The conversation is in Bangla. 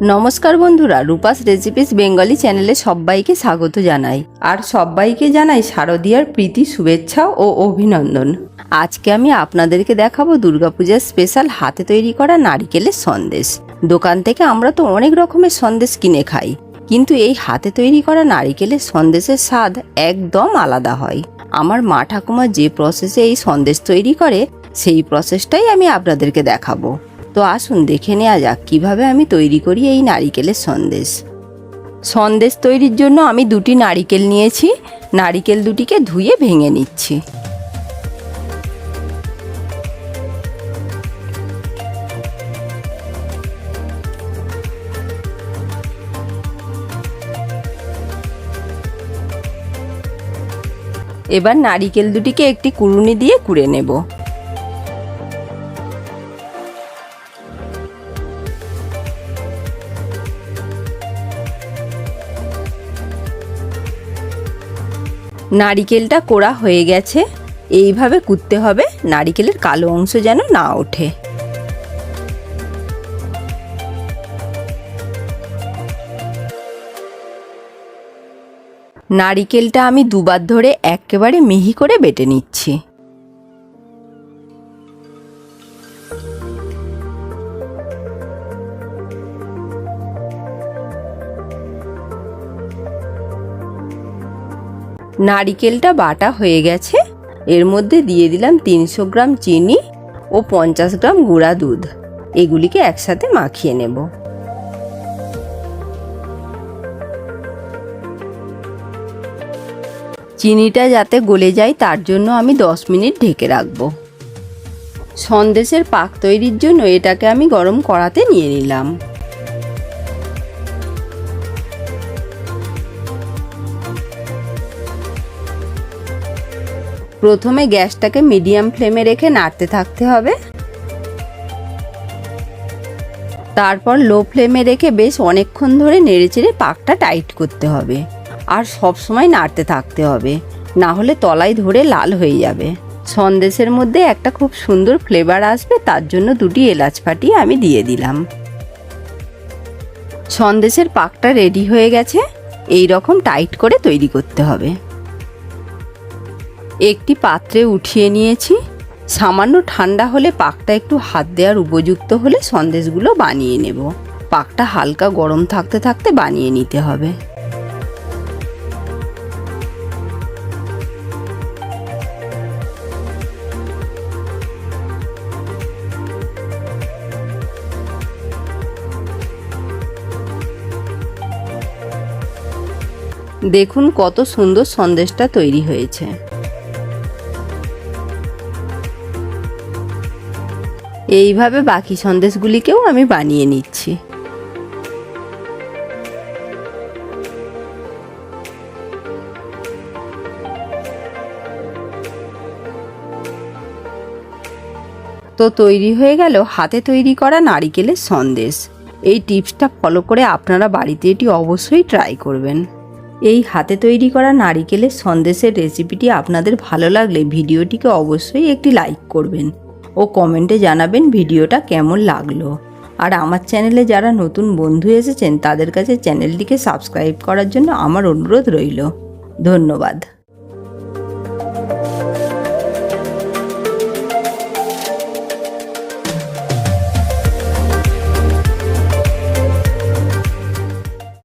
नमस्कार बंधुरा रूपास रेसिपिस बेंगली चैनेले सबाइके स्वागत जानाई और सबाइके जानाई शारदियार प्रीति शुभेच्छा और अभिनंदन। आज के आमी आपनादेरके देखाबो दुर्गा पूजार स्पेशल हाथे तैरी करा नारिकेलेर सन्देश। दोकान थेके आमरा तो अनेक रकमेर सन्देश किने खाई, किन्तु एई हाथे तैरी करा नारिकेलेर सन्देशेर स्वाद एकदम आलादा हय। आमार मा ठाकुमा जे प्रसेसे एई सन्देश तैरी करे सेई प्रसेसटाई आमी आपनादेरके देखाबो। तो आसुन देखे नेওয়া যাক কিভাবে আমি তৈরি করি এই নারিকেলের সন্দেশ। সন্দেশ তৈরির জন্য আমি দুটি নারিকেল নিয়েছি। নারিকেল দুটিকে ধুয়ে ভেঙে নিচ্ছি। এবার নারিকেল দুটিকে একটি কুড়ুনি দিয়ে কুড়ে নেব। নারিকেলটা কোড়া হয়ে গেছে। এইভাবে কুটতে হবে, নারিকেলের কালো অংশ যেন না ওঠে। নারিকেলটা আমি দুবার ধরে একেবারে মিহি করে বেটে নিচ্ছি। নারিকেলটা বাটা হয়ে গেছে। এর মধ্যে দিয়ে দিলাম 300 গ্রাম চিনি ও 50 গ্রাম গুঁড়া দুধ। এগুলিকে একসাথে মাখিয়ে নেব। চিনিটা যাতে গলে যায় তার জন্য আমি 10 মিনিট ঢেকে রাখব। সন্দেশের পাক তৈরির জন্য এটাকে আমি গরম কড়াতে নিয়ে নিলাম। প্রথমে গ্যাসটাকে মিডিয়াম ফ্লেমে রেখে নাড়তে থাকতে হবে। তারপর লো ফ্লেমে রেখে বেশ অনেকক্ষণ ধরে নেড়েচেড়ে পাকটা টাইট করতে হবে। আর সব সময় নাড়তে থাকতে হবে, না হলে তলায় ধরে লাল হয়ে যাবে। সন্দেশের মধ্যে একটা খুব সুন্দর ফ্লেভার আসবে, তার জন্য দুটি এলাচ ফাটিয়ে আমি দিয়ে দিলাম। সন্দেশের পাকটা রেডি হয়ে গেছে। এই রকম টাইট করে তৈরি করতে হবে। একটি পাত্রে উঠিয়ে নিয়েছি। সামান্য ঠান্ডা হলে পাকটা একটু হাত দেওয়ার উপযুক্ত হলে সন্দেশগুলো বানিয়ে নেব। পাকটা হালকা গরম থাকতে থাকতে বানিয়ে নিতে হবে। দেখুন কত সুন্দর সন্দেশটা তৈরি হয়েছে। এইভাবে বাকি সন্দেশগুলিকেও আমি বানিয়ে নিচ্ছি। তো তৈরি হয়ে গেল হাতে তৈরি করা নারিকেলের সন্দেশ। এই টিপসটা ফলো করে আপনারা বাড়িতে এটি অবশ্যই ট্রাই করবেন। এই হাতে তৈরি করা নারিকেলের সন্দেশের রেসিপিটি আপনাদের ভালো লাগলে ভিডিওটিকে অবশ্যই একটি লাইক করবেন ও কমেন্টে জানাবেন ভিডিওটা কেমন লাগলো। আর আমার চ্যানেলে যারা নতুন বন্ধু এসেছেন তাদের কাছে চ্যানেলটিকে সাবস্ক্রাইব করার জন্য আমার অনুরোধ রইল। ধন্যবাদ।